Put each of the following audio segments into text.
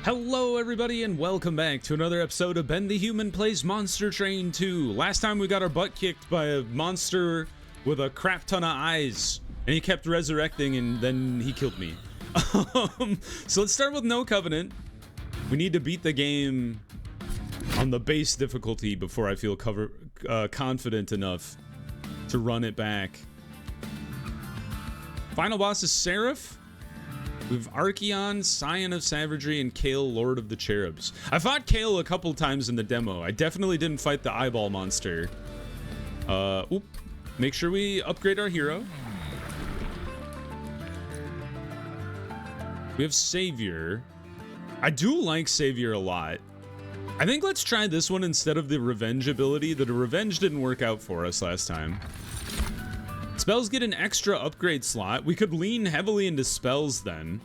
Hello everybody and welcome back to another episode of Ben the Human Plays Monster Train 2. Last time we got our butt kicked by a monster with a crap ton of eyes. And he kept resurrecting and then he killed me. So let's start with No Covenant. We need to beat the game on the base difficulty before I feel confident enough to run it back. Final boss is Seraph. We have Archeon, Scion of Savagery, and Kale, Lord of the Cherubs. I fought Kale a couple times in the demo. I definitely didn't fight the eyeball monster. Make sure we upgrade our hero. We have Savior. I do like Savior a lot. I think let's try this one instead of the Revenge ability. The Revenge didn't work out for us last time. Spells get an extra upgrade slot. We could lean heavily into spells then.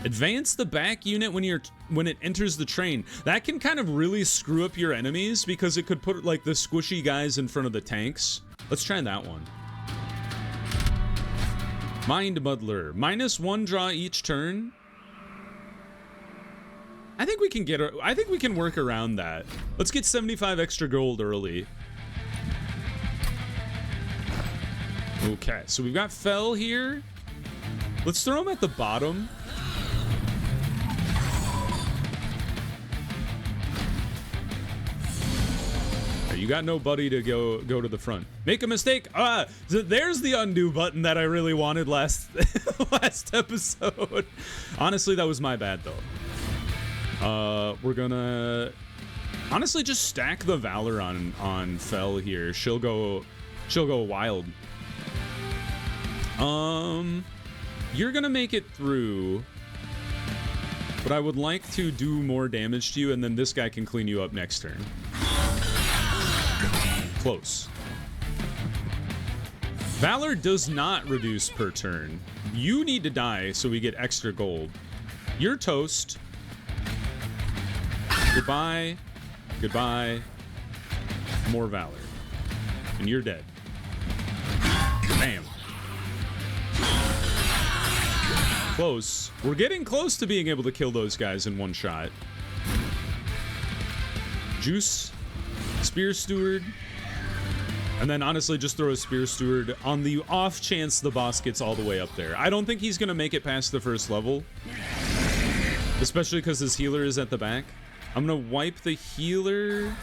Advance the back unit when it enters the train. That can kind of really screw up your enemies because it could put like the squishy guys in front of the tanks. Let's try that one. Mind Muddler. -1 draw each turn. I think we can work around that. Let's get 75 extra gold early. Okay, so we've got Fell here. Let's throw him at the bottom. You got no buddy to go to the front. Make a mistake. There's the undo button that I really wanted last episode. Honestly, that was my bad though. We're gonna honestly just stack the Valor on Fell here. She'll go wild. You're gonna make it through, but I would like to do more damage to you, and then this guy can clean you up next turn. Close. Valor does not reduce per turn. You need to die so we get extra gold. You're toast. Goodbye. Goodbye. More Valor. And you're dead. Bam. Close. We're getting close to being able to kill those guys in one shot. Juice. Spear Steward. And then honestly just throw a Spear Steward on the off chance the boss gets all the way up there. I don't think he's going to make it past the first level. Especially because his healer is at the back. I'm going to wipe the healer.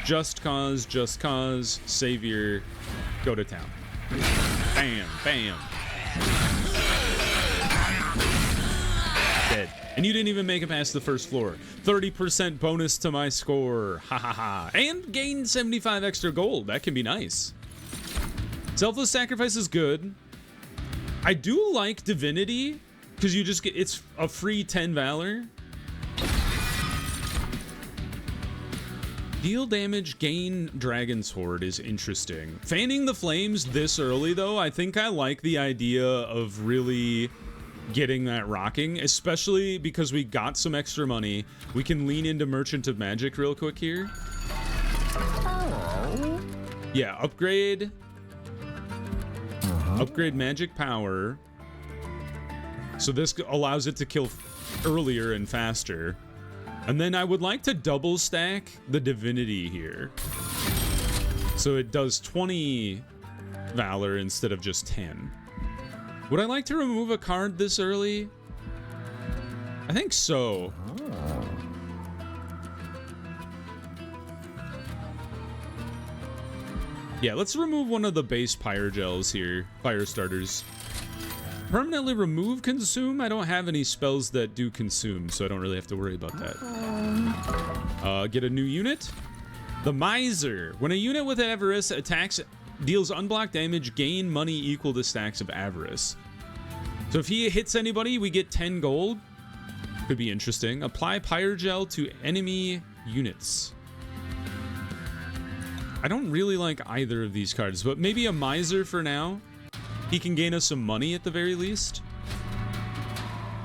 Just cause. Savior. Go to town. Bam. Bam. Dead. And you didn't even make it past the first floor. 30% bonus to my score. Ha ha ha. And gain 75 extra gold. That can be nice. Selfless Sacrifice is good. I do like Divinity because you just get, it's a free 10 Valor. Deal damage, gain Dragon's Horde is interesting. Fanning the Flames this early though, I think I like the idea of really getting that rocking, especially because we got some extra money. We can lean into Merchant of Magic real quick here. Yeah, upgrade. Upgrade magic power. So this allows it to kill earlier and faster. And then I would like to double stack the Divinity here. So it does 20 Valor instead of just 10. Would I like to remove a card this early? I think so. Yeah, let's remove one of the base Pyre gels here. Fire starters. Permanently remove consume. I don't have any spells that do consume, so I don't really have to worry about that. Get a new unit. The Miser. When a unit with Avarice attacks, deals unblocked damage, gain money equal to stacks of Avarice. So if he hits anybody, we get 10 gold. Could be interesting. Apply Pyre Gel to enemy units. I don't really like either of these cards, but maybe a Miser for now. He can gain us some money at the very least.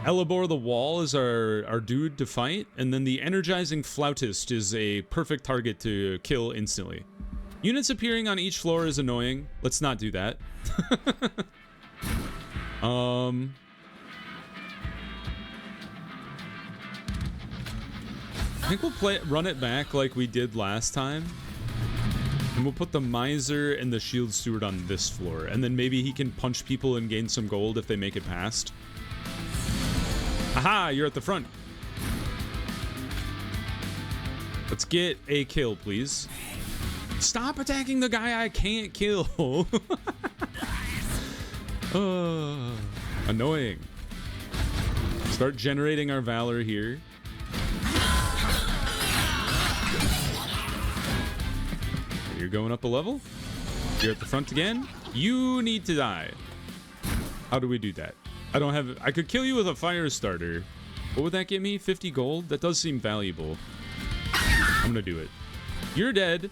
Elabor the Wall is our dude to fight, and then the Energizing Flautist is a perfect target to kill instantly. Units appearing on each floor is annoying. Let's not do that. I think we'll run it back like we did last time. And we'll put the Miser and the Shield Steward on this floor. And then maybe he can punch people and gain some gold if they make it past. Aha, you're at the front. Let's get a kill, please. Stop attacking the guy I can't kill. Annoying. Start generating our Valor here. You're going up a level. You're at the front again. You need to die. How do we do that? I don't have... I could kill you with a fire starter. What would that get me? 50 gold? That does seem valuable. I'm gonna do it. You're dead.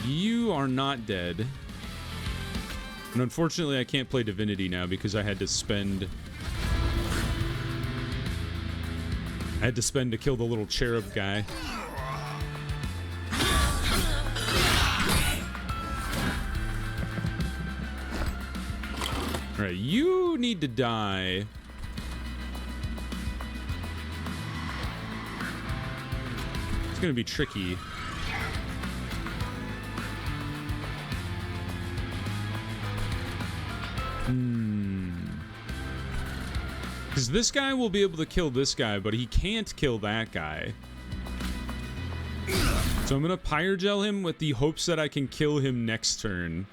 You are not dead. And unfortunately, I can't play Divinity now because I had to spend... to kill the little cherub guy. Alright, you need to die. It's gonna be tricky. Because this guy will be able to kill this guy, but he can't kill that guy. So I'm gonna Pyre Gel him with the hopes that I can kill him next turn.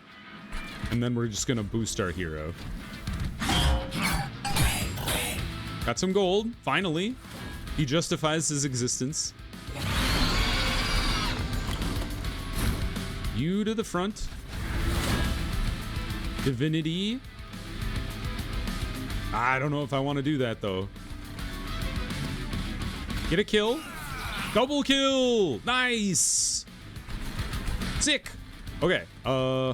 And then we're just gonna boost our hero. Got some gold, finally. He justifies his existence. You to the front. Divinity. I don't know if I want to do that, though. Get a kill. Double kill! Nice! Sick! Okay, I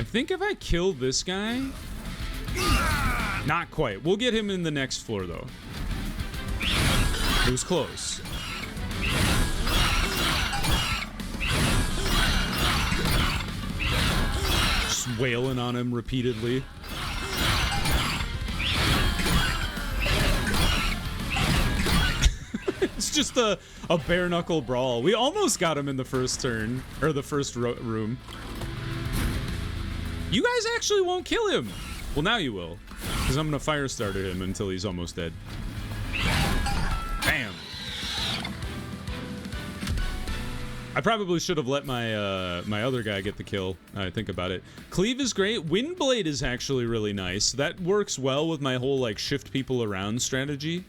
think if I kill this guy... Not quite. We'll get him in the next floor, though. It was close. Just wailing on him repeatedly. It's just a bare knuckle brawl. We almost got him in the first turn, or the first room. You guys actually won't kill him. Well, now you will, because I'm gonna fire starter him until he's almost dead. Bam. I probably should have let my my other guy get the kill. I think about it. Cleave is great. Windblade is actually really nice. That works well with my whole like shift people around strategy.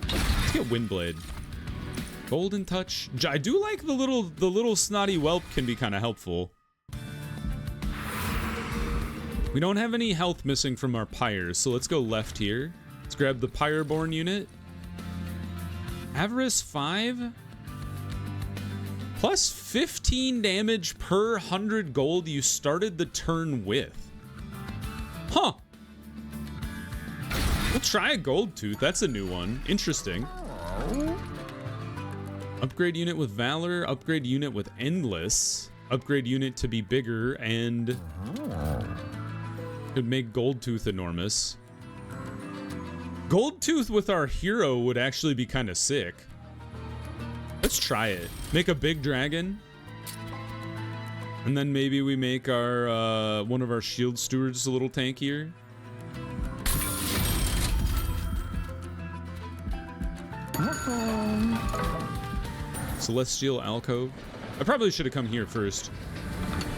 Let's get Windblade. Golden Touch. I do like the little snotty whelp can be kind of helpful. We don't have any health missing from our Pyres, so let's go left here. Let's grab the Pyreborn unit. Avarice 5. Plus 15 damage per 100 gold you started the turn with. Huh. We'll try a Gold Tooth. That's a new one. Interesting. Upgrade unit with Valor. Upgrade unit with Endless. Upgrade unit to be bigger and... could make Gold Tooth enormous. Gold Tooth with our hero would actually be kind of sick. Let's try it. Make a big dragon. And then maybe we make our one of our shield stewards a little tankier. Celestial Alcove. I probably should have come here first.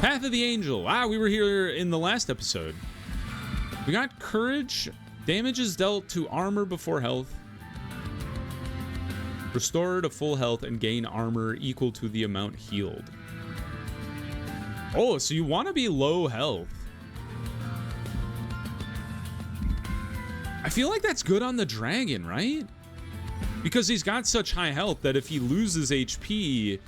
Path of the Angel. Ah, we were here in the last episode. We got Courage. Damage is dealt to armor before health. Restore to full health and gain armor equal to the amount healed. Oh, so you want to be low health. I feel like that's good on the dragon, right? Because he's got such high health that if he loses HP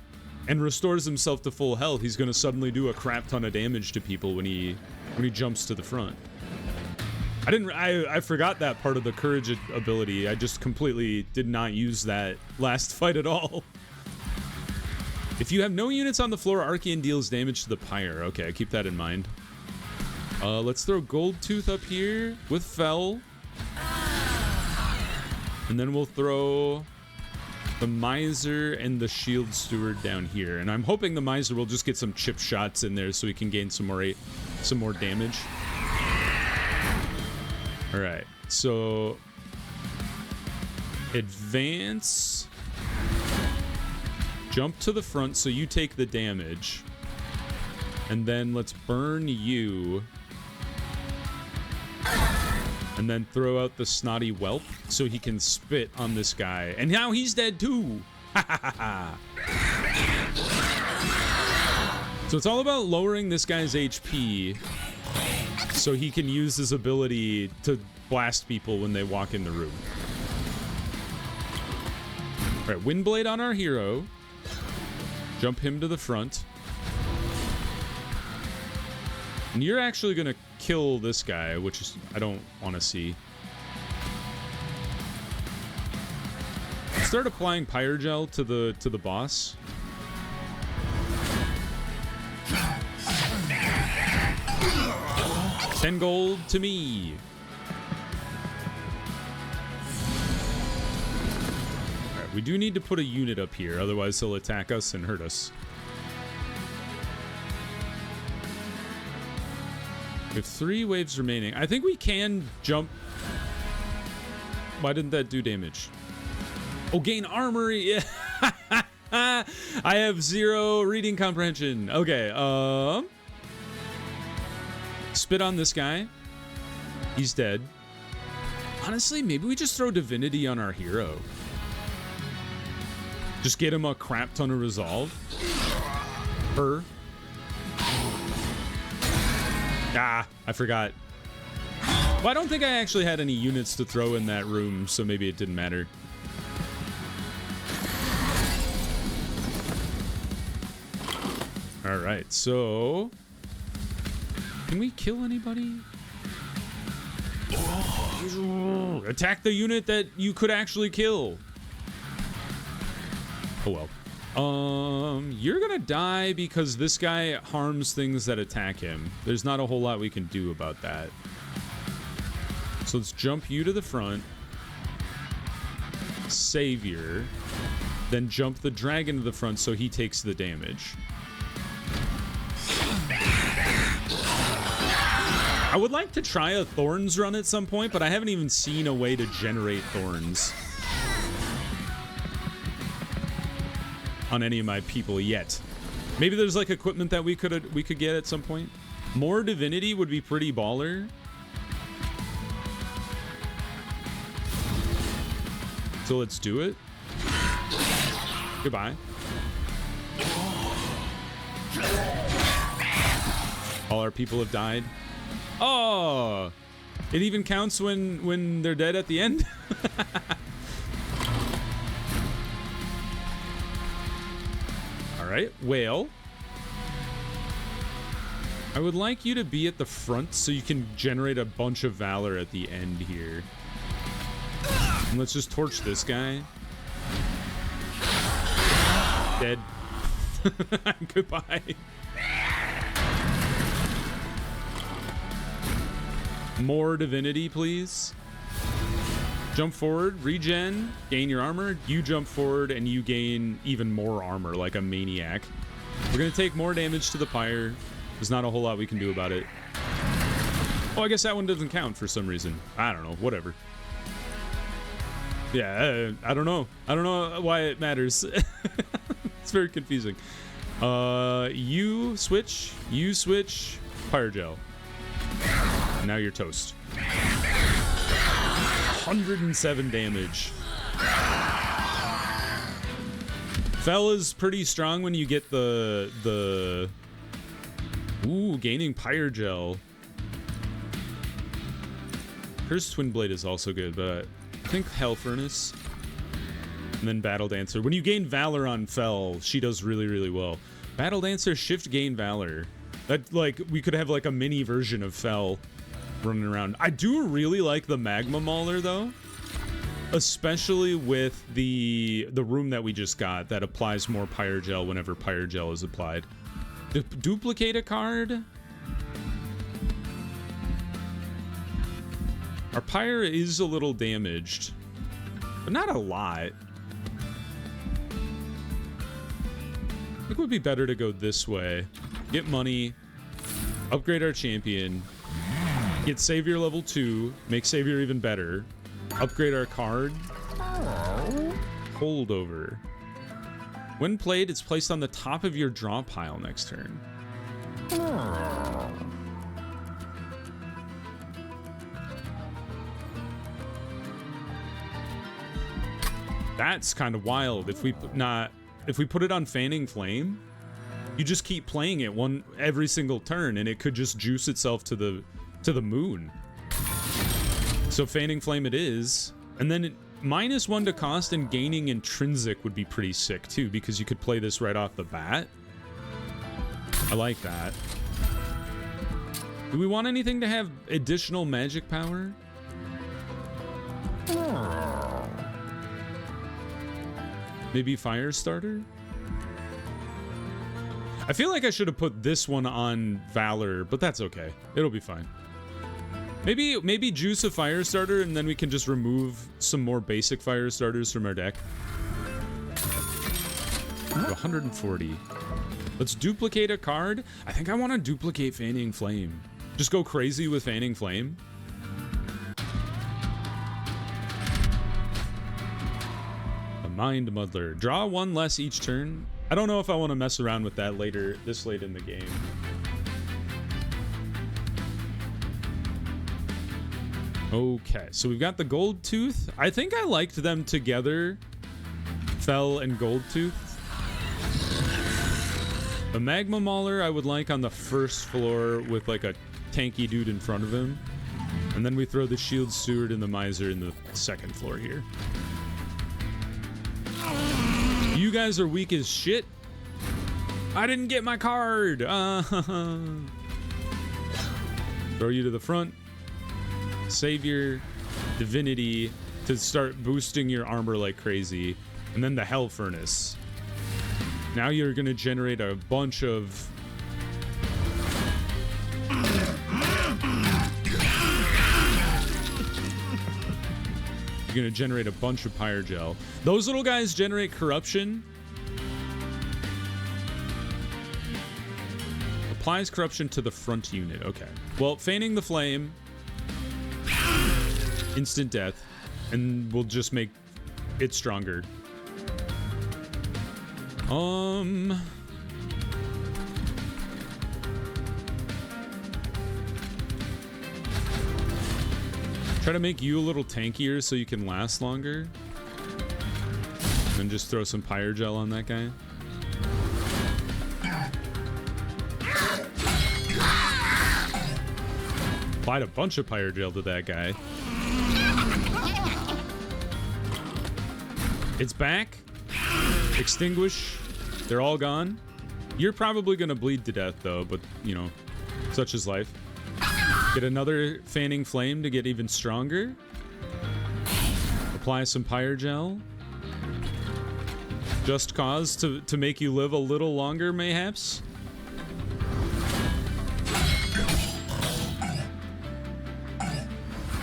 and restores himself to full health, he's going to suddenly do a crap ton of damage to people when he jumps to the front. I forgot that part of the courage ability. I just completely did not use that last fight at all. If you have no units on the floor, Archean deals damage to the Pyre. Okay, keep that in mind. Let's throw Gold Tooth up here with Fell. And then we'll throw the Miser and the Shield Steward down here. And I'm hoping the Miser will just get some chip shots in there so he can gain some more damage. All right, so advance, jump to the front so you take the damage, and then let's burn you, and then throw out the Snotty Whelp so he can spit on this guy. And now he's dead too. So it's all about lowering this guy's HP so he can use his ability to blast people when they walk in the room. All right, Windblade on our hero. Jump him to the front. And you're actually going to kill this guy, which is I don't want to see. Start applying Pyre Gel to the boss. $10 gold to me. All right, we do need to put a unit up here, otherwise he'll attack us and hurt us. We have 3 waves remaining. I think we can jump. Why didn't that do damage? Oh, gain armor. Yeah. I have 0 reading comprehension. Okay. Spit on this guy. He's dead. Honestly, maybe we just throw Divinity on our hero. Just get him a crap ton of resolve. Ah, I forgot. Well, I don't think I actually had any units to throw in that room, so maybe it didn't matter. All right, so can we kill anybody? Attack the unit that you could actually kill. Oh well. You're gonna die because this guy harms things that attack him. There's not a whole lot we can do about that. So let's jump you to the front. Savior. Then jump the dragon to the front so he takes the damage. I would like to try a Thorns run at some point, but I haven't even seen a way to generate Thorns on any of my people yet. Maybe there's like equipment that we could get at some point. More Divinity would be pretty baller. So let's do it. Goodbye. All our people have died. Oh, it even counts when they're dead at the end. All right, Whale. I would like you to be at the front so you can generate a bunch of valor at the end here. And let's just torch this guy. Dead. Goodbye. More Divinity, please. Jump forward, regen, gain your armor. You jump forward and you gain even more armor like a maniac. We're going to take more damage to the Pyre. There's not a whole lot we can do about it. Oh, I guess that one doesn't count for some reason. I don't know. Whatever. Yeah, I don't know. I don't know why it matters. It's very confusing. You switch, Pyre Gel. Now you're toast. 107 damage. Fel is pretty strong when you get the ooh, gaining Pyre Gel. Cursed Twin Blade is also good, but I think Hell Furnace. And then Battle Dancer. When you gain Valor on Fel, she does really, really well. Battle Dancer, shift gain Valor. That, like, we could have like a mini version of Fel running around. I do really like the Magma Mauler though, especially with the room that we just got that applies more Pyre Gel whenever Pyre Gel is applied. Duplicate a card. Our Pyre is a little damaged. but not a lot. I think it would be better to go this way. Get money, upgrade our champion, get Savior level 2, make Savior even better, upgrade our card, holdover. When played, it's placed on the top of your draw pile next turn. That's kind of wild. If we put it on Fanning Flame, you just keep playing it every single turn, and it could just juice itself to the moon. So Fanning Flame it is, and then -1 to cost and gaining intrinsic would be pretty sick too, because you could play this right off the bat. I like that. Do we want anything to have additional magic power? Maybe Firestarter? I feel like I should have put this one on Valor, but that's okay. It'll be fine. Maybe juice a Firestarter, and then we can just remove some more basic Firestarters from our deck. 140. Let's duplicate a card. I think I want to duplicate Fanning Flame. Just go crazy with Fanning Flame. A Mind Muddler. Draw 1 less each turn. I don't know if I want to mess around with that this late in the game. Okay, so we've got the Gold Tooth. I think I liked them together. Fell and Gold Tooth. A Magma Mauler I would like on the first floor with like a tanky dude in front of him. And then we throw the Shield Steward and the Miser in the second floor here. You guys are weak as shit. I didn't get my card. Throw you to the front. Savior, Divinity to start boosting your armor like crazy. And then the Hell Furnace. Now you're going to generate a bunch of... You're going to generate a bunch of Pyre Gel. Those little guys generate Corruption. Applies Corruption to the front unit. Okay. Well, Feigning the Flame. Instant death. And we'll just make it stronger. Try to make you a little tankier so you can last longer. Then just throw some Pyre Gel on that guy. Applied a bunch of Pyre Gel to that guy. It's back. Extinguish. They're all gone. You're probably going to bleed to death, though, but, you know, such is life. Get another Fanning Flame to get even stronger. Apply some Pyre Gel. Just cause to make you live a little longer, mayhaps.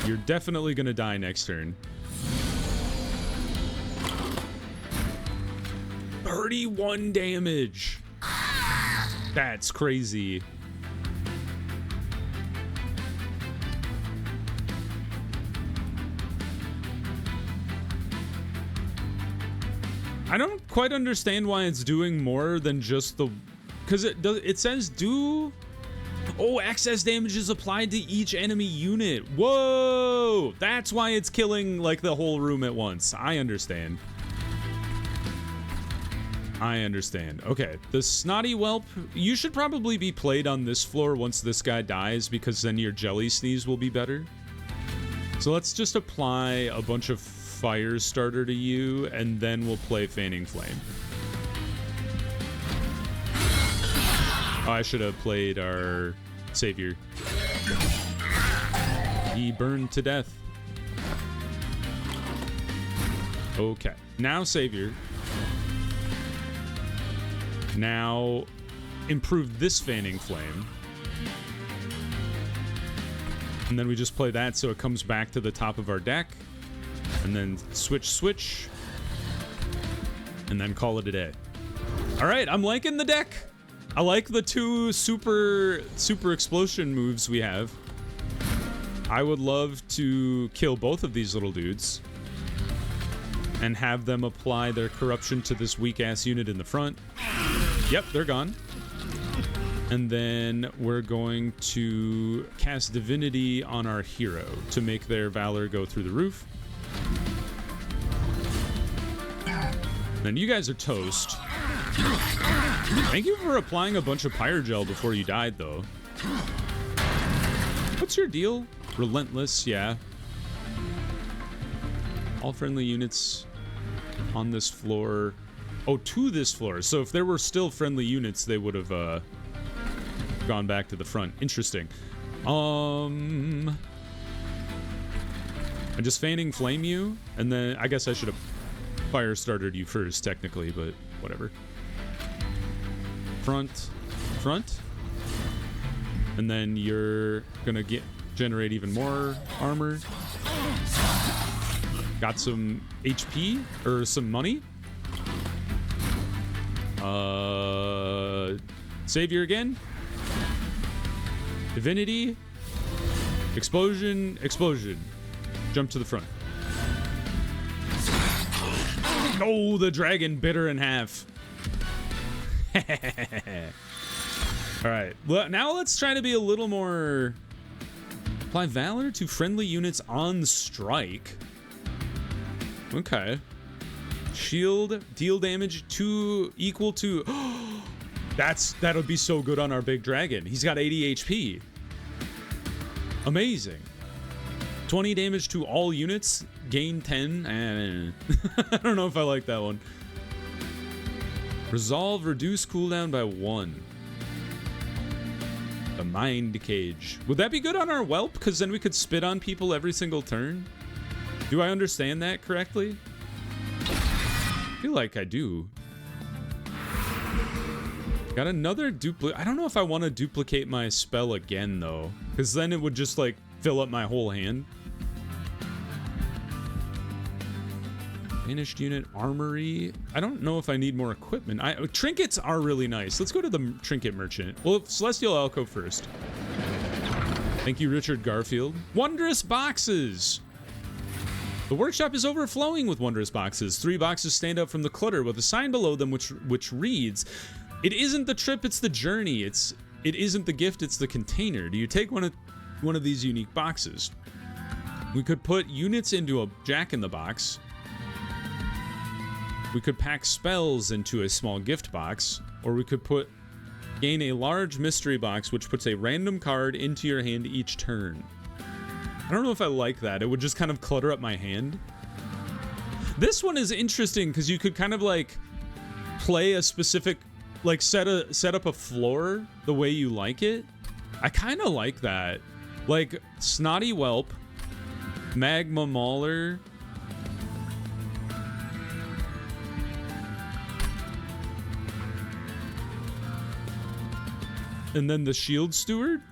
You're definitely going to die next turn. 31 damage. That's crazy. I don't quite understand why it's doing more than just the... Because it says do... Oh, excess damage is applied to each enemy unit. Whoa! That's why it's killing, like, the whole room at once. I understand. I understand. Okay, the Snotty Whelp, you should probably be played on this floor once this guy dies, because then your Jelly Sneeze will be better. So let's just apply a bunch of Firestarter to you, and then we'll play Fanning Flame. Oh, I should have played our Savior. He burned to death. Okay, now Savior. Now, improve this Fanning Flame. And then we just play that so it comes back to the top of our deck. And then switch. And then call it a day. All right, I'm liking the deck. I like the two super explosion moves we have. I would love to kill both of these little dudes and have them apply their corruption to this weak-ass unit in the front. Yep, they're gone. And then we're going to cast Divinity on our hero to make their Valor go through the roof. Then you guys are toast. Thank you for applying a bunch of Pyre Gel before you died, though. What's your deal? Relentless, yeah. All friendly units on this floor. Oh, to this floor. So if there were still friendly units, they would have gone back to the front. Interesting. I just Fanning Flame you, and then I guess I should have fire started you first, technically, but whatever. Front. And then you're gonna generate even more armor. Got some HP, or some money. Savior again. Divinity. Explosion. Jump to the front. Oh, the dragon bit her in half. All right. Well, now let's try to be a little more... Apply Valor to friendly units on strike. Okay. Shield, deal damage equal to... That'll be so good on our big dragon. He's got 80 HP. Amazing. 20 damage to all units, gain 10. I don't know if I like that one. Resolve, reduce cooldown by 1. The Mind Cage. Would that be good on our Whelp? Because then we could spit on people every single turn? Do I understand that correctly? I feel like I do. Got another duplicate. I don't know if I want to duplicate my spell again, though. Because then it would just, like, fill up my whole hand. Banished unit, armory. I don't know if I need more equipment. Trinkets are really nice. Let's go to the trinket merchant. Well, Celestial Alcove first. Thank you, Richard Garfield. Wondrous boxes. The workshop is overflowing with wondrous boxes. 3 boxes stand out from the clutter with a sign below them which reads, "It isn't the trip, it's the journey. It isn't the gift, it's the container. Do you take one of these unique boxes?" We could put units into a Jack-in-the-Box. We could pack spells into a small gift box, or we could gain a large mystery box which puts a random card into your hand each turn. I don't know if I like that. It would just kind of clutter up my hand. This one is interesting because you could kind of like play a specific, like set up a floor the way you like it. I kind of like that. Like Snotty Whelp, Magma Mauler, and then the Shield Steward.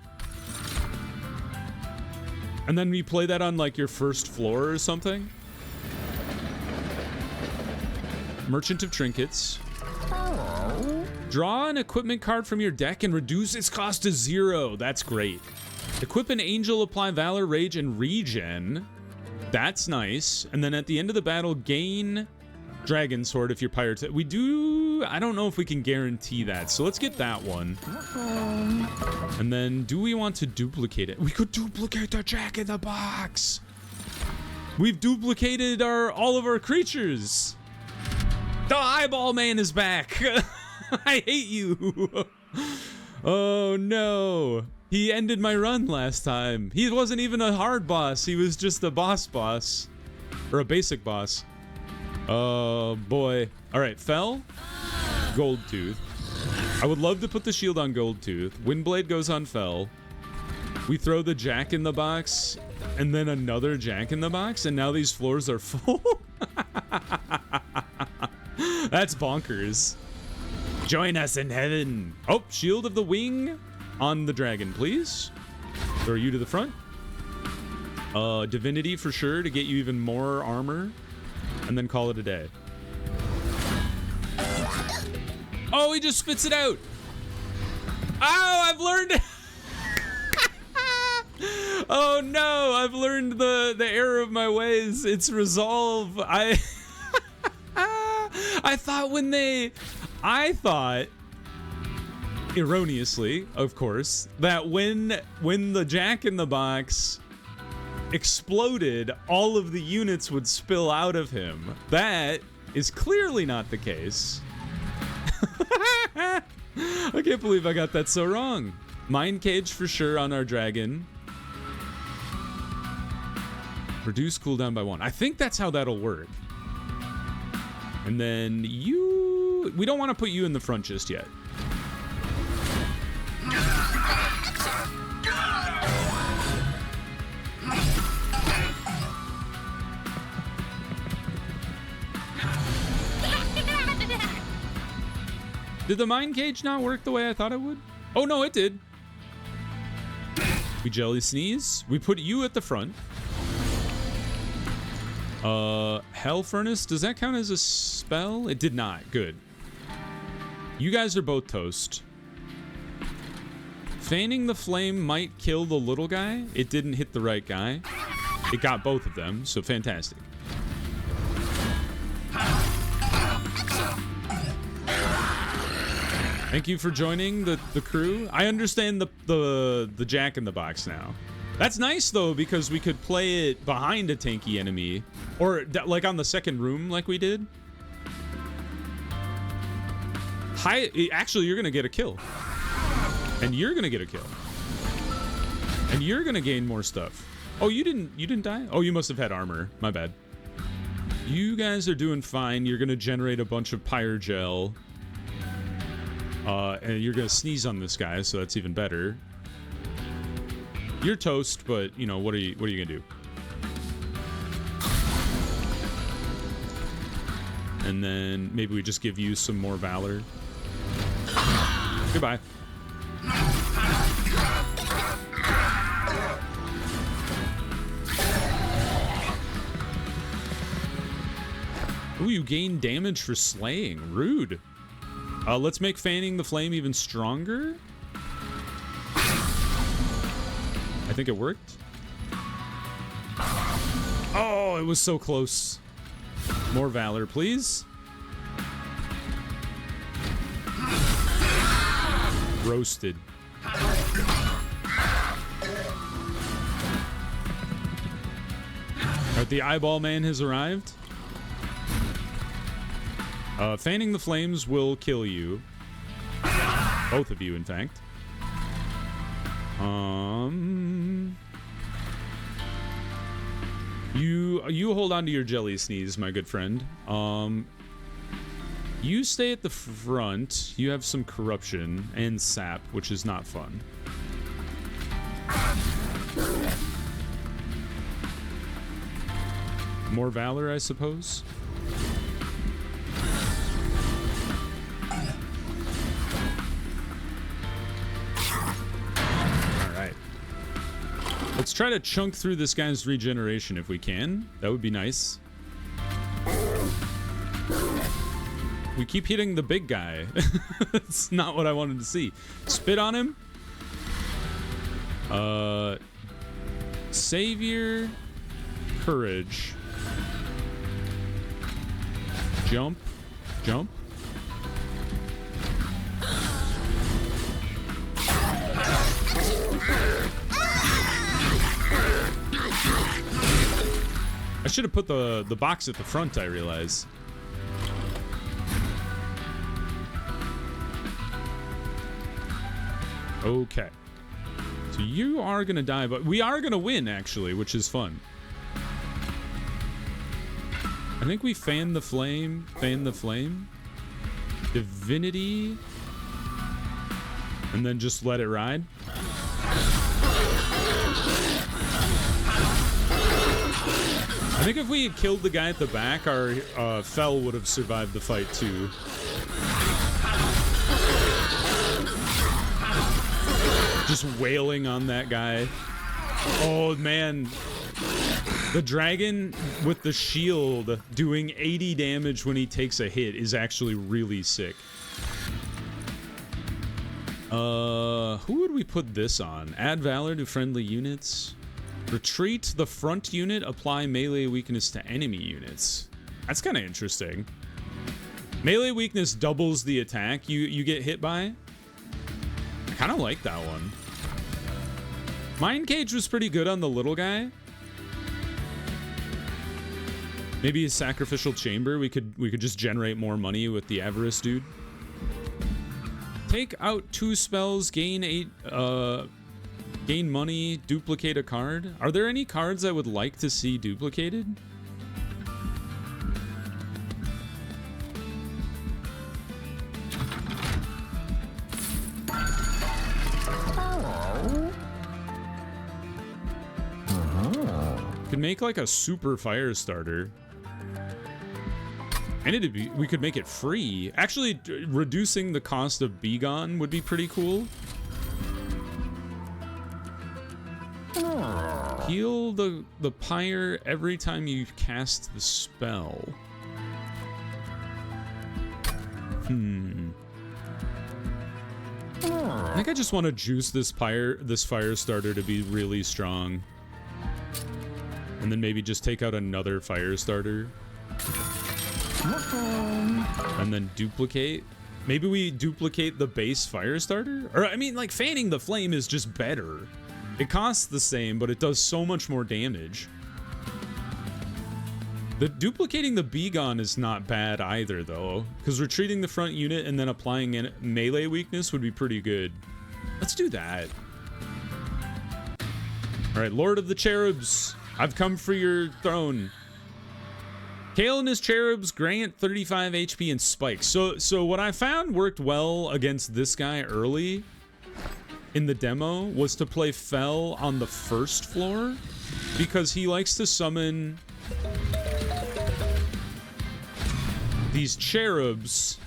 And then we play that on like your first floor or something. Merchant of Trinkets. Draw an equipment card from your deck and reduce its cost to 0. That's great. Equip an angel, apply Valor, Rage, and Regen. That's nice. And then at the end of the battle, gain Dragon Sword if you're Pyre. I don't know if we can guarantee that, so let's get that one. And then, do we want to duplicate it? We could duplicate the Jack-in-the-Box. We've duplicated all of our creatures. The Eyeball Man is back. I hate you. Oh no. He ended my run last time. He wasn't even a hard boss. He was just a boss. Or a basic boss. Oh boy. Alright, Fell. Goldtooth. I would love to put the shield on Goldtooth. Windblade goes on Fell. We throw the Jack-in-the-Box. And then another Jack-in-the-Box. And now these floors are full. That's bonkers. Join us in heaven. Oh, Shield of the Wing on the dragon, please. Throw you to the front. Divinity for sure to get you even more armor, and then call it a day. Oh, he just spits it out. Oh, I've learned. Oh no, I've learned the error of my ways. It's resolve. I thought erroneously, of course, that when the Jack in the Box exploded, all of the units would spill out of him. That is clearly not the case. I can't believe I got that so wrong. Mind Cage for sure on our dragon. Reduce cooldown by 1. I think that's how that'll work. And then we don't want to put you in the front just yet. Did the Mind Cage not work the way I thought it would? Oh no, it did. We Jelly Sneeze. We put you at the front. Hell Furnace, does that count as a spell? It did not. Good. You guys are both toast. Fanning the Flame might kill the little guy. It didn't hit the right guy. It got both of them, so fantastic. Thank you for joining the crew. I understand the Jack in the Box now. That's nice though, because we could play it behind a tanky enemy, or like on the second room, like we did. Actually, you're gonna get a kill, and you're gonna get a kill, and you're gonna gain more stuff. Oh, you didn't die? Oh, you must have had armor. My bad. You guys are doing fine. You're gonna generate a bunch of Pyre gel, and you're gonna sneeze on this guy, so that's even better. You're toast, but you know what are you gonna do? And then maybe we just give you some more valor. Goodbye. Ooh, you gain damage for slaying. Rude. Let's make Fanning the Flame even stronger. I think it worked. Oh, it was so close. More valor, please. Roasted. Alright, the eyeball man has arrived. Fanning the Flames will kill you. Both of you, in fact. You hold on to your Jelly Sneeze, my good friend. You stay at the front. You have some corruption and sap, which is not fun. More valor, I suppose. Let's try to chunk through this guy's regeneration if we can. That would be nice. We keep hitting the big guy. That's not what I wanted to see. Spit on him. Savior. Courage. Jump. Jump. I should have put the box at the front, I realize. Okay. So you are going to die, but we are going to win, actually, which is fun. I think we fan the flame. Fan the flame. Divinity. And then just let it ride. I think if we had killed the guy at the back, our Fell would have survived the fight too. Just wailing on that guy. Oh man, The dragon with the shield doing 80 damage when he takes a hit is actually really sick. Who would we put this on? Add valor to friendly units. Retreat the front unit, apply melee weakness to enemy units. That's kind of interesting. Melee weakness doubles the attack you get hit by. I kind of like that one. Mind Cage was pretty good on the little guy. Maybe a sacrificial chamber. We could just generate more money with the avarice dude. Take out 2 spells, gain money, duplicate a card. Are there any cards I would like to see duplicated? Could make like a super fire starter. And we could make it free. Actually, reducing the cost of Begone would be pretty cool. Heal the Pyre every time you cast the spell. I think I just want to juice this fire starter to be really strong. And then maybe just take out another fire starter. And then duplicate. Maybe we duplicate the base fire starter? Or, I mean, like, fanning the flame is just better. It costs the same, but it does so much more damage. The duplicating the Begone is not bad either, though. Because retreating the front unit and then applying a melee weakness would be pretty good. Let's do that. Alright, Lord of the Cherubs. I've come for your throne. Kale and his cherubs grant 35 HP and spikes. So what I found worked well against this guy early in the demo was to play Fel on the first floor because he likes to summon these cherubs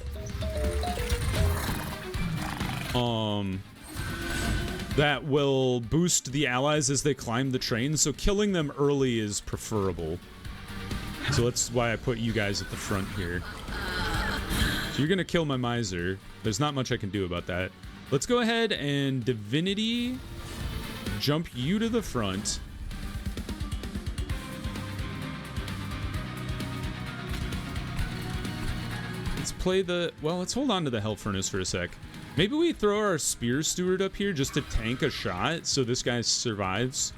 that will boost the allies as they climb the train, so killing them early is preferable. So that's why I put you guys at the front here. So you're gonna kill my miser. There's not much I can do about that. Let's go ahead and divinity jump you to the front. Let's play the... Well, let's hold on to the Hell Furnace for a sec. Maybe we throw our Spear Steward up here just to tank a shot so this guy survives.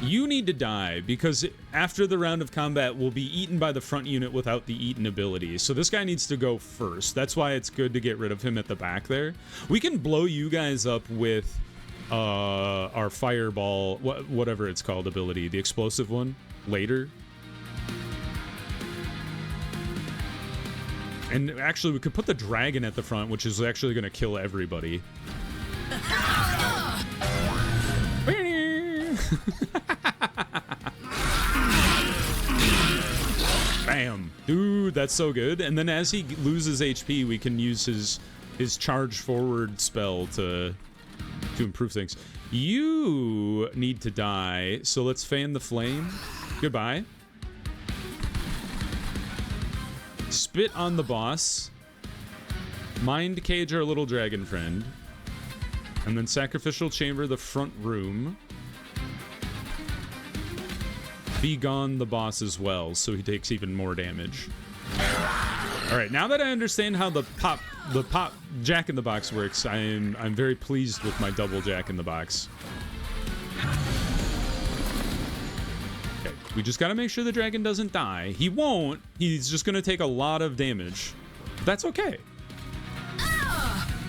You need to die because after the round of combat, we'll be eaten by the front unit without the eaten ability. So this guy needs to go first. That's why it's good to get rid of him at the back there. We can blow you guys up with our fireball, whatever it's called, ability, the explosive one, later. And actually, we could put the dragon at the front, which is actually going to kill everybody. Bam. Dude, that's so good. And then as he loses HP, we can use his charge forward spell to improve things. You need to die, so let's fan the flame. Goodbye. Spit on the boss. Mind Cage our little dragon friend. And then Sacrificial Chamber the front room. Begone the boss as well, so he takes even more damage. Alright, now that I understand how the pop Jack in the Box works, I'm very pleased with my double Jack in the Box. Okay, we just gotta make sure the dragon doesn't die. He won't. He's just gonna take a lot of damage. But that's okay.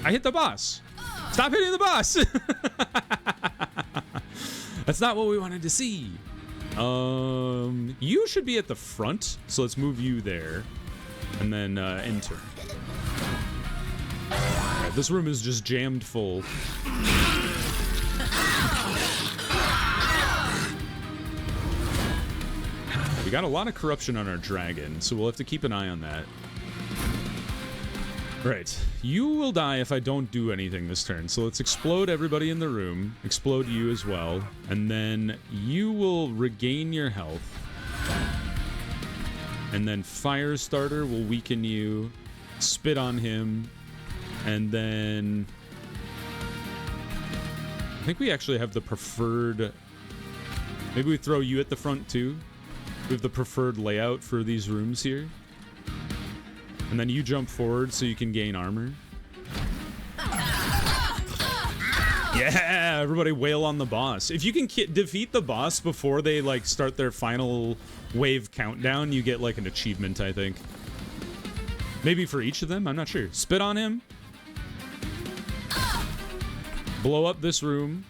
I hit the boss. Stop hitting the boss! That's not what we wanted to see. You should be at the front, so let's move you there. And then, enter. Right, this room is just jammed full. We got a lot of corruption on our dragon, so we'll have to keep an eye on that. Right. You will die if I don't do anything this turn. So let's explode everybody in the room. Explode you as well. And then you will regain your health. And then Firestarter will weaken you. Spit on him. And then... I think we actually have the preferred... Maybe we throw you at the front too. We have the preferred layout for these rooms here. And then you jump forward so you can gain armor. Yeah, everybody wail on the boss. If you can defeat the boss before they like start their final wave countdown, you get like an achievement, I think. Maybe for each of them, I'm not sure. Spit on him. Blow up this room.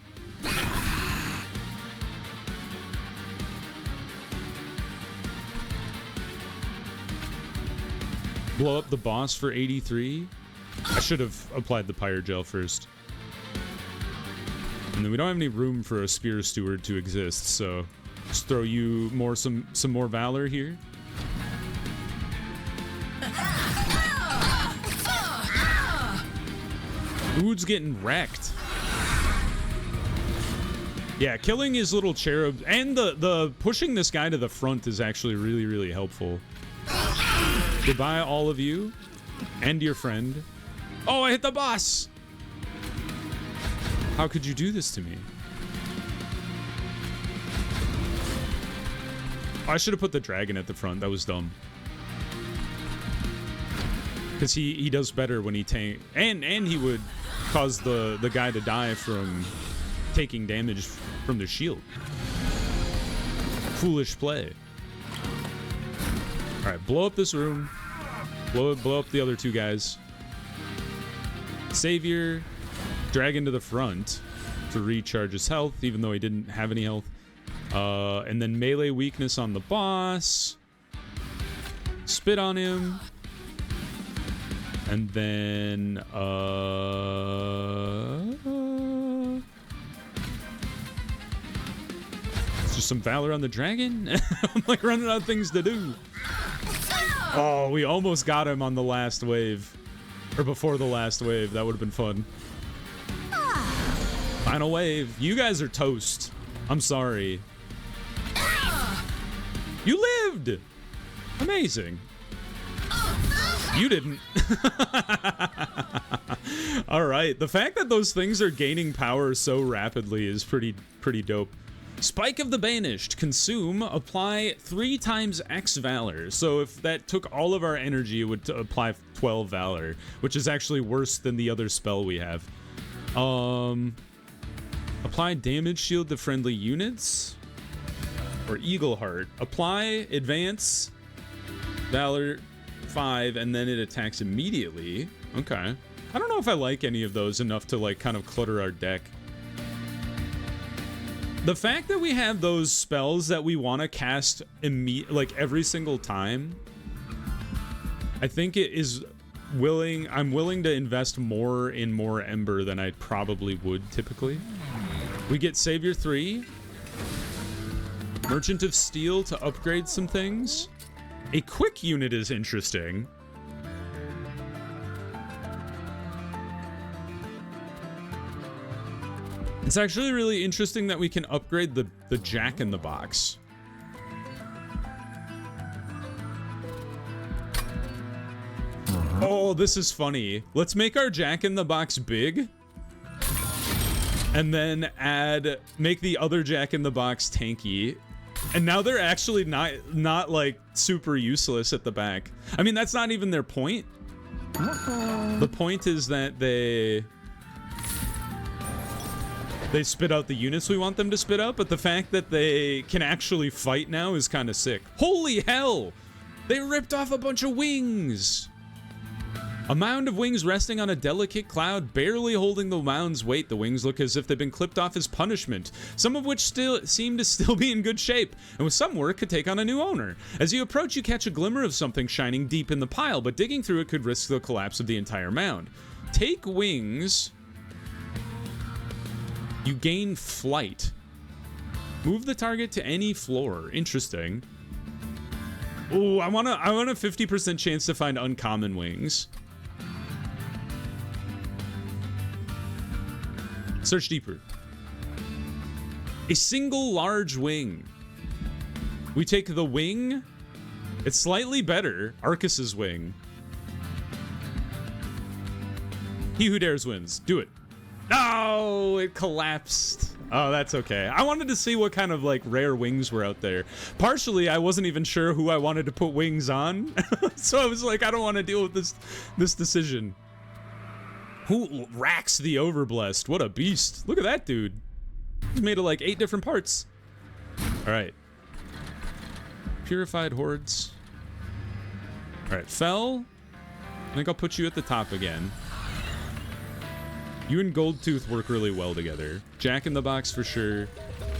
Blow up the boss for 83. I should have applied the Pyre gel first. And then we don't have any room for a Spear Steward to exist, so just throw you some more Valor here. Dude's getting wrecked. Yeah, killing his little cherub and the pushing this guy to the front is actually really, really helpful. Goodbye, all of you. And your friend. Oh, I hit the boss! How could you do this to me? Oh, I should have put the dragon at the front. That was dumb. Because he does better when he tank... And he would cause the guy to die from taking damage from the shield. Foolish play. Alright, blow up this room. Blow up the other two guys. Savior. Dragon to the front to recharge his health, even though he didn't have any health. And then melee weakness on the boss. Spit on him. And then... it's just some Valor on the dragon? I'm like running out of things to do. Oh, we almost got him on the last wave. Or before the last wave. That would have been fun. Final wave. You guys are toast. I'm sorry. You lived! Amazing. You didn't. Alright. The fact that those things are gaining power so rapidly is pretty dope. Spike of the Banished. Consume. Apply 3 times X Valor. So if that took all of our energy, it would apply 12 Valor, which is actually worse than the other spell we have. Apply damage shield to friendly units. Or Eagle Heart. Apply advance Valor 5, and then it attacks immediately. Okay. I don't know if I like any of those enough to like kind of clutter our deck. The fact that we have those spells that we want to cast like every single time, I think it is I'm willing to invest more in more Ember than I probably would typically. We get Savior 3, Merchant of Steel to upgrade some things. A quick unit is interesting. It's actually really interesting that we can upgrade the Jack in the Box. Oh, this is funny. Let's make our Jack in the Box big. And then make the other Jack in the Box tanky. And now they're actually not like super useless at the back. I mean, that's not even their point. The point is that they spit out the units we want them to spit out, but the fact that they can actually fight now is kind of sick. Holy hell! They ripped off a bunch of wings! A mound of wings resting on a delicate cloud, barely holding the mound's weight. The wings look as if they've been clipped off as punishment, some of which seem to still be in good shape, and with some work could take on a new owner. As you approach, you catch a glimmer of something shining deep in the pile, but digging through it could risk the collapse of the entire mound. Take wings. You gain flight. Move the target to any floor. Interesting. Ooh, I want a 50% chance to find uncommon wings. Search deeper. A single large wing. We take the wing. It's slightly better. Arcus's wing. He who dares wins. Do it. No, it collapsed. Oh, that's okay. I wanted to see what kind of like rare wings were out there. Partially, I wasn't even sure who I wanted to put wings on. So I was like, I don't want to deal with this decision. Who racks the Overblessed? What a beast. Look at that dude. He's made of like 8 different parts. All right. Purified Hordes. All right, Fell. I think I'll put you at the top again. You and Goldtooth work really well together. Jack in the Box for sure.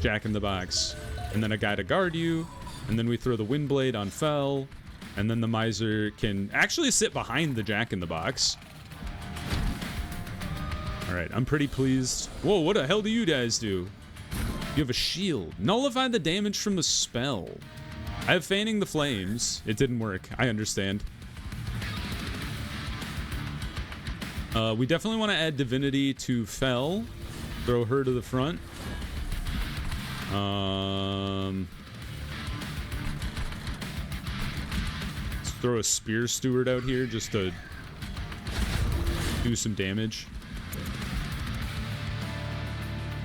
Jack in the Box. And then a guy to guard you. And then we throw the Windblade on Fell. And then the Miser can actually sit behind the Jack in the Box. Alright, I'm pretty pleased. Whoa, what the hell do you guys do? You have a shield. Nullify the damage from the spell. I have Fanning the Flames. It didn't work. I understand. We definitely want to add Divinity to Fell. Throw her to the front. Let's throw a Spear Steward out here just to do some damage.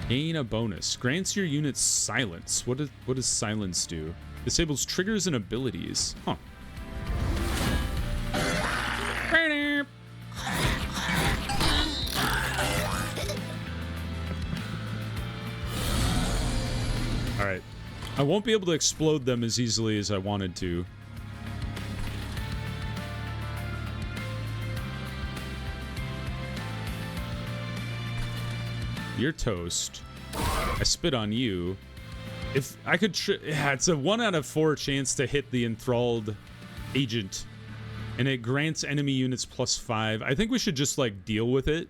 Gain a bonus. Grants your units silence. What does silence do? Disables triggers and abilities. Huh. Alright. I won't be able to explode them as easily as I wanted to. You're toast. I spit on you. If I could... yeah, it's a 1 out of 4 chance to hit the enthralled agent. And it grants enemy units +5. I think we should just, like, deal with it.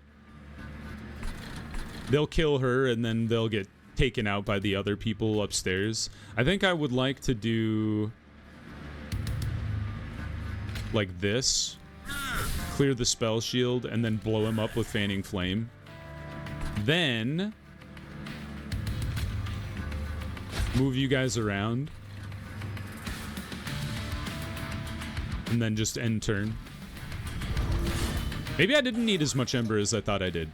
They'll kill her, and then they'll get taken out by the other people upstairs. I think I would like to do... like this. Clear the spell shield, and then blow him up with Fanning Flame. Then... move you guys around. And then just end turn. Maybe I didn't need as much Ember as I thought I did.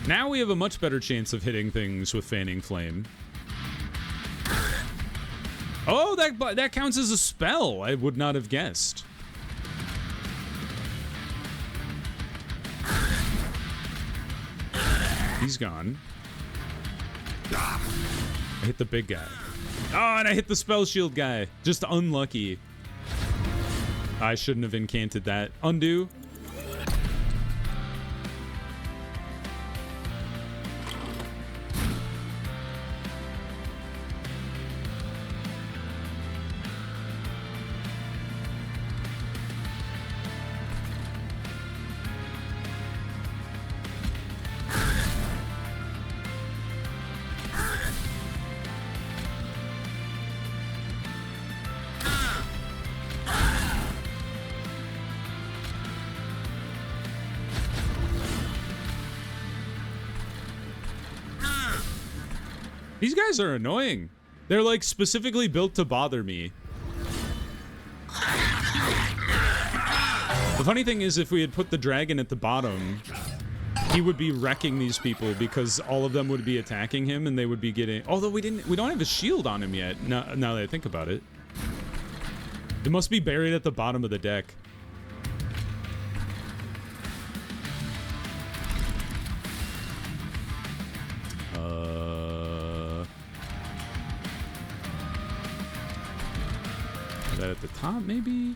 Now we have a much better chance of hitting things with Fanning Flame. Oh, that counts as a spell. I would not have guessed. He's gone. I hit the big guy. Oh, and I hit the spell shield guy. Just unlucky. I shouldn't have incanted that. Undo. These guys are annoying. They're like specifically built to bother me. The funny thing is, if we had put the dragon at the bottom, he would be wrecking these people because all of them would be attacking him and they would be getting... although we don't have a shield on him yet, now that I think about it. It must be buried at the bottom of the deck. Is that at the top, maybe?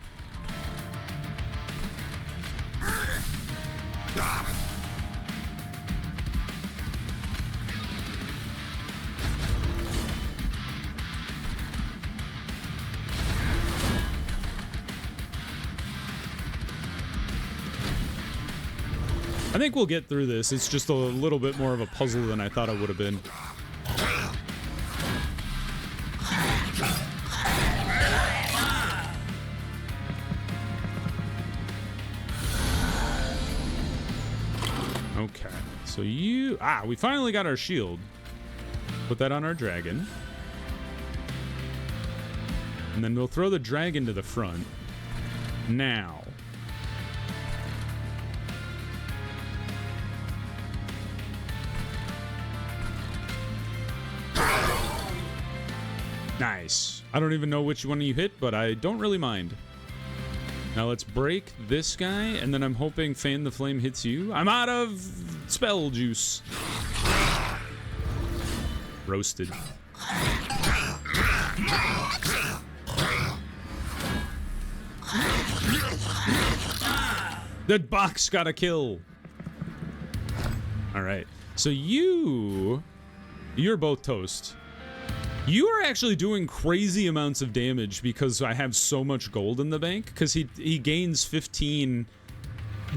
I think we'll get through this. It's just a little bit more of a puzzle than I thought it would have been. So you... Ah, we finally got our shield. Put that on our dragon. And then we'll throw the dragon to the front. Now. Nice. I don't even know which one you hit, but I don't really mind. Now let's break this guy, and then I'm hoping Fan the Flame hits you. I'm out of spell juice. Roasted. That box got a kill. All right. So you're both toast. You are actually doing crazy amounts of damage because I have so much gold in the bank. Because he gains 15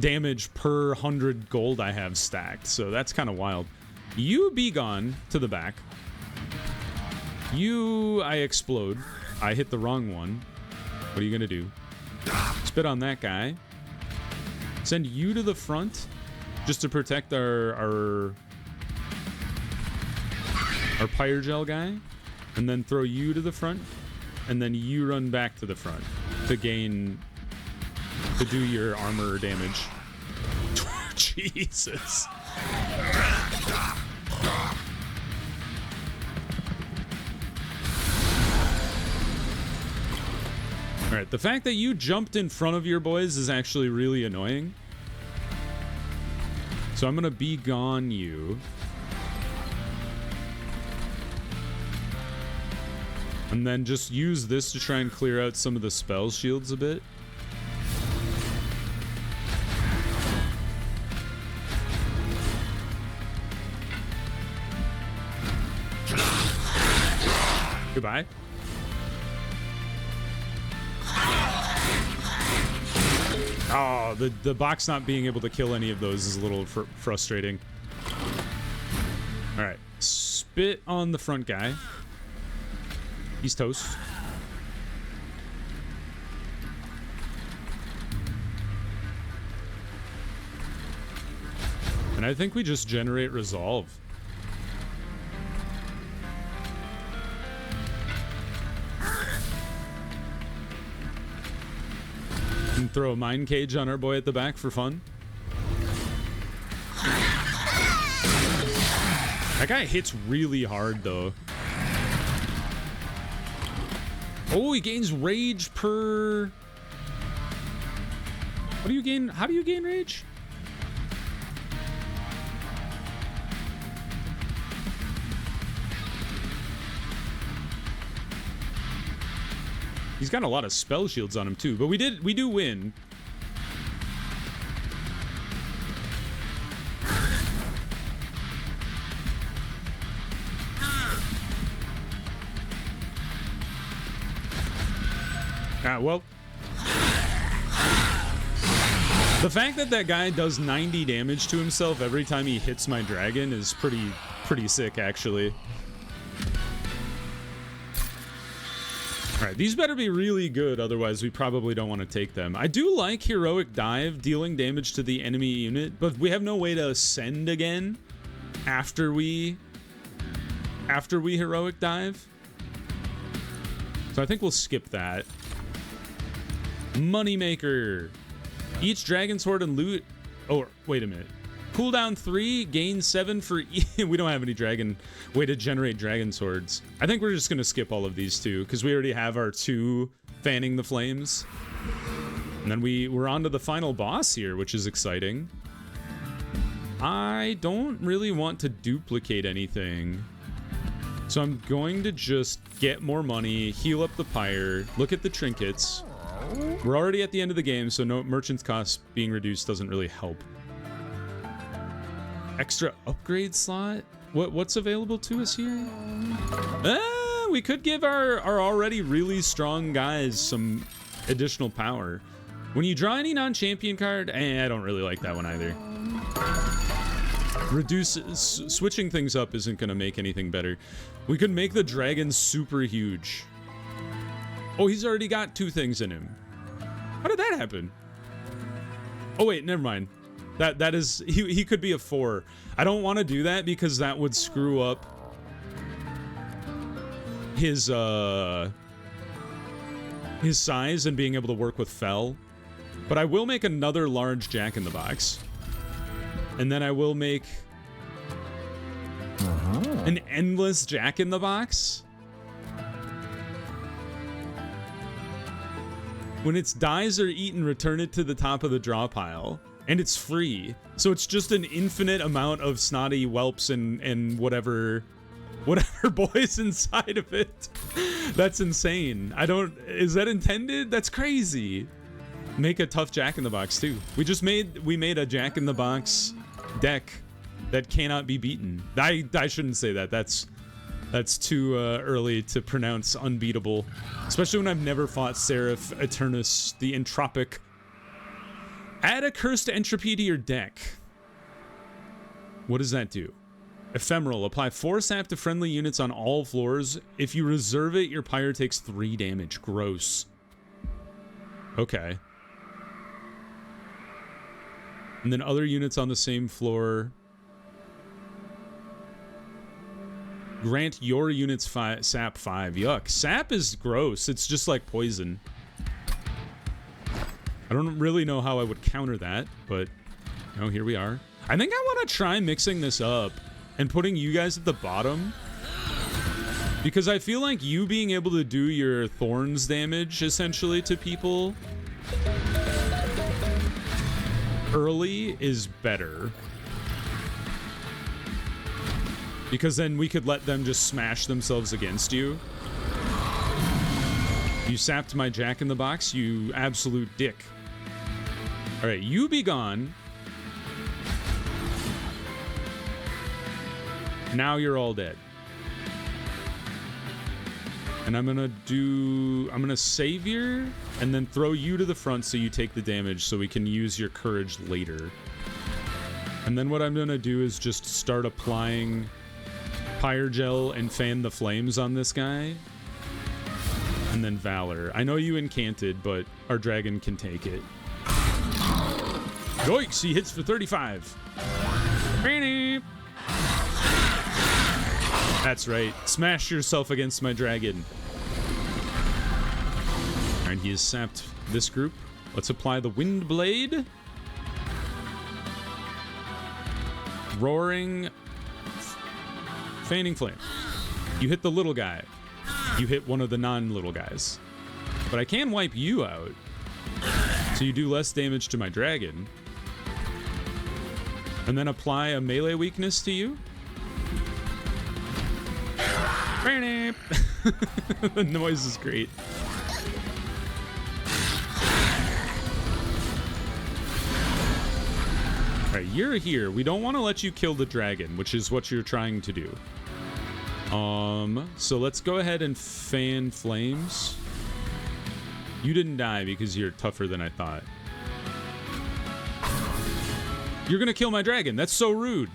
damage per 100 gold I have stacked. So that's kind of wild. You be gone to the back. I explode. I hit the wrong one. What are you gonna do? Spit on that guy. Send you to the front just to protect our Pyre gel guy. And then throw you to the front, and then you run back to the front to do your armor damage. Jesus. All right, the fact that you jumped in front of your boys is actually really annoying. So I'm gonna be gone you. And then just use this to try and clear out some of the spell shields a bit. Goodbye. Oh, the box not being able to kill any of those is a little frustrating. All right, spit on the front guy. He's toast. And I think we just generate resolve. And throw a mine cage on our boy at the back for fun. That guy hits really hard though. Oh, he gains rage per... What do you gain? How do you gain rage? He's got a lot of spell shields on him too, but we do win. Well, the fact that that guy does 90 damage to himself every time he hits my dragon is pretty sick, actually. All right, these better be really good, otherwise we probably don't want to take them. I do like Heroic Dive, dealing damage to the enemy unit, but we have no way to ascend again after we Heroic Dive. So I think we'll skip that. Moneymaker. Each dragon sword and loot. Oh, wait a minute. Cooldown 3, gain 7 for we don't have any dragon way to generate dragon swords. I think we're just gonna skip all of these two because we already have our 2 fanning the flames. And then we're on to the final boss here, which is exciting. I don't really want to duplicate anything. So I'm going to just get more money, heal up the Pyre, look at the trinkets. We're already at the end of the game, so no merchant's cost being reduced doesn't really help. Extra upgrade slot? What's available to us here? We could give our already really strong guys some additional power. When you draw any non-champion card, I don't really like that one either. Switching things up isn't going to make anything better. We could make the dragon super huge. Oh, he's already got 2 things in him. How did that happen? Oh, wait, never mind. That is, he could be a 4. I don't want to do that because that would screw up his size and being able to work with Fel. But I will make another large Jack-in-the-Box. And then I will make an endless Jack-in-the-Box. When its dies are eaten, return it to the top of the draw pile. And it's free. So it's just an infinite amount of snotty whelps and whatever boys inside of it. That's insane. Is that intended? That's crazy. Make a tough Jack-in-the-Box too. We made a Jack-in-the-Box deck that cannot be beaten. I shouldn't say that. That's too early to pronounce unbeatable. Especially when I've never fought Seraph Eternus, the Entropic. Add a cursed entropy to your deck. What does that do? Ephemeral. Apply 4 sap to friendly units on all floors. If you reserve it, your Pyre takes 3 damage. Gross. Okay. And then other units on the same floor. Grant your units sap 5. Yuck. Sap is gross. It's just like poison. I don't really know how I would counter that, but here we are. I think I want to try mixing this up and putting you guys at the bottom, because I feel like you being able to do your thorns damage essentially to people early is better, because then we could let them just smash themselves against you. You sapped my Jack-in-the-Box, you absolute dick. All right, you be gone. Now you're all dead. And I'm gonna Savior and then throw you to the front so you take the damage so we can use your courage later. And then what I'm gonna do is just start applying Pyre Gel and fan the flames on this guy. And then Valor. I know you incanted, but our dragon can take it. Yoicks, he hits for 35. That's right. Smash yourself against my dragon. Alright, he has sapped this group. Let's apply the Wind Blade. Roaring. Fanning Flame. You hit the little guy. You hit one of the non-little guys. But I can wipe you out. So you do less damage to my dragon. And then apply a melee weakness to you. The noise is great. Alright, you're here. We don't want to let you kill the dragon, which is what you're trying to do. So let's go ahead and fan flames. You didn't die because you're tougher than I thought. You're gonna kill my dragon. That's so rude.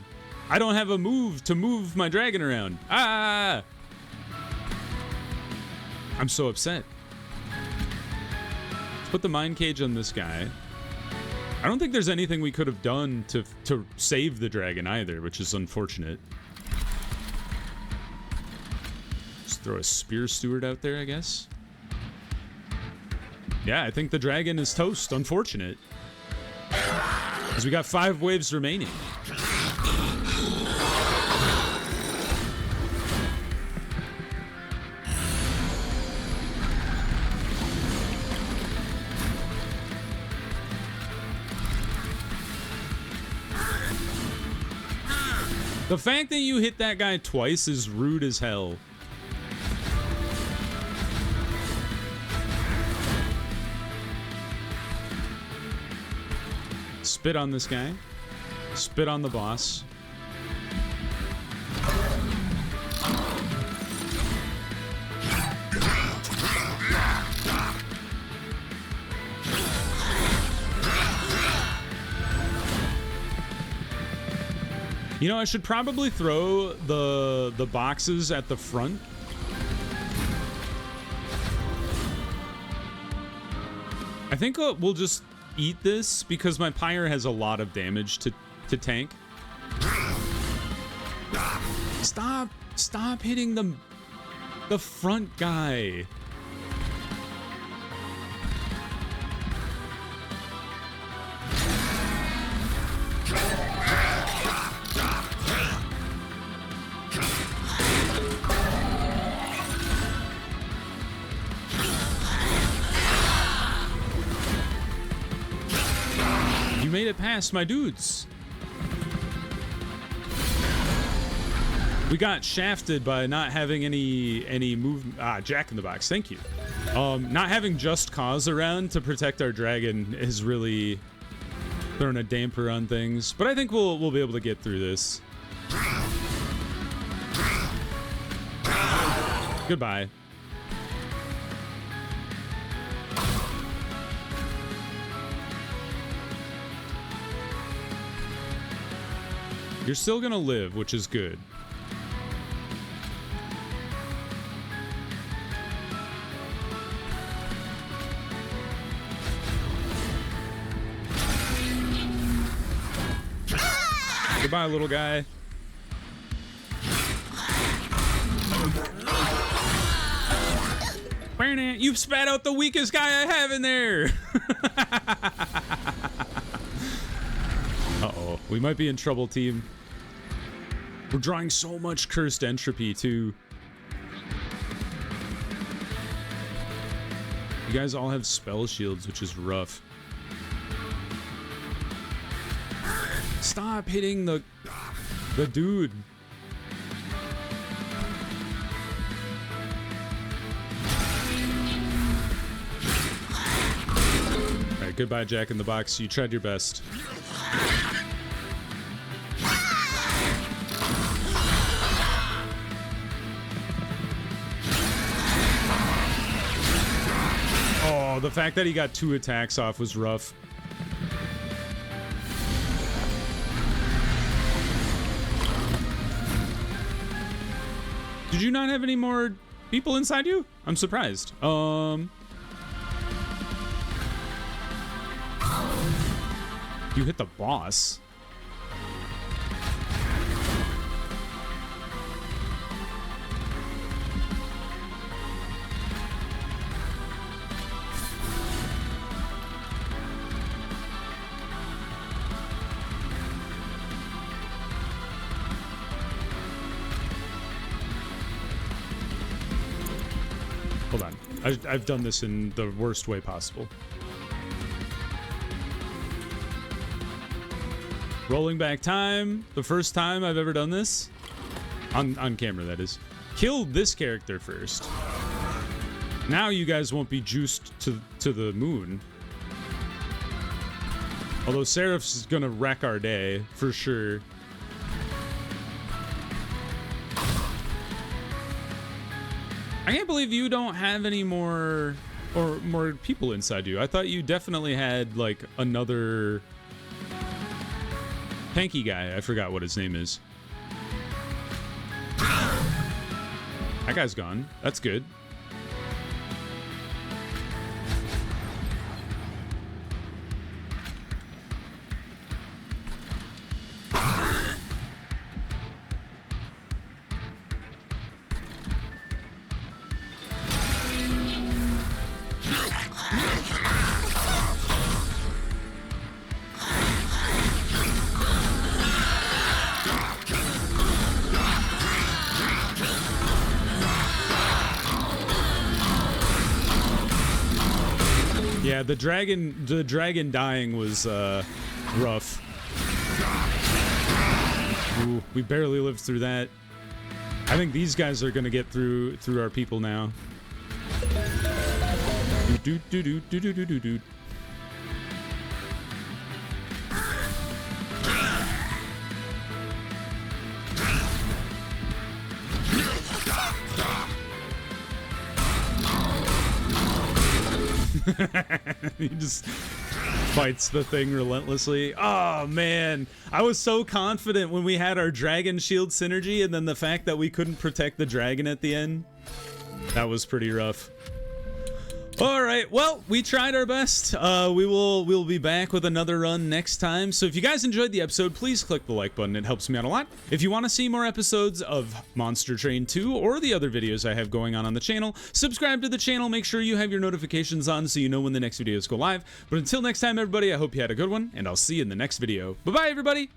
I don't have a move to move my dragon around. Ah! I'm so upset. Let's put the mind cage on this guy. I don't think there's anything we could have done to save the dragon either, which is unfortunate. Just throw a spear steward out there, I guess. Yeah, I think the dragon is toast. Unfortunate. Because we got 5 waves remaining. The fact that you hit that guy twice is rude as hell. Spit on this guy. Spit on the boss. You know, I should probably throw the boxes at the front. I think we'll just eat this because my Pyre has a lot of damage to tank. Stop hitting the front guy. You made it past my dudes. We got shafted by not having any move. Jack in the Box. Thank you. Not having Just Cause around to protect our dragon is really throwing a damper on things. But I think we'll be able to get through this. Goodbye. You're still gonna live, which is good. Goodbye, little guy. You've spat out the weakest guy I have in there. Uh-oh. We might be in trouble, team. We're drawing so much cursed entropy, too. You guys all have spell shields, which is rough. Stop hitting the dude. All right, goodbye, Jack in the Box. You tried your best. Oh, the fact that he got 2 attacks off was rough. Did you not have any more people inside you? I'm surprised. You hit the boss. Hold on. I've done this in the worst way possible. Rolling back time. The first time I've ever done this. On camera, that is. Killed this character first. Now you guys won't be juiced to the moon. Although Seraph's gonna wreck our day, for sure. I can't believe you don't have any more people inside you. I thought you definitely had like another tanky guy. I forgot what his name is. That guy's gone. That's good. Yeah, the dragon dying was rough. Ooh, we barely lived through that. I think these guys are gonna get through our people now. Do do do do do do do do. He just fights the thing relentlessly. Oh man, I was so confident when we had our dragon shield synergy, and then the fact that we couldn't protect the dragon at the end, that was pretty rough. All right, well, we tried our best. We'll be back with another run next time. So if you guys enjoyed the episode, please click the like button. It helps me out a lot. If you want to see more episodes of Monster Train 2 or the other videos I have going on the channel, subscribe to the channel. Make sure you have your notifications on so you know when the next videos go live. But until next time, everybody, I hope you had a good one, and I'll see you in the next video. Bye-bye, everybody.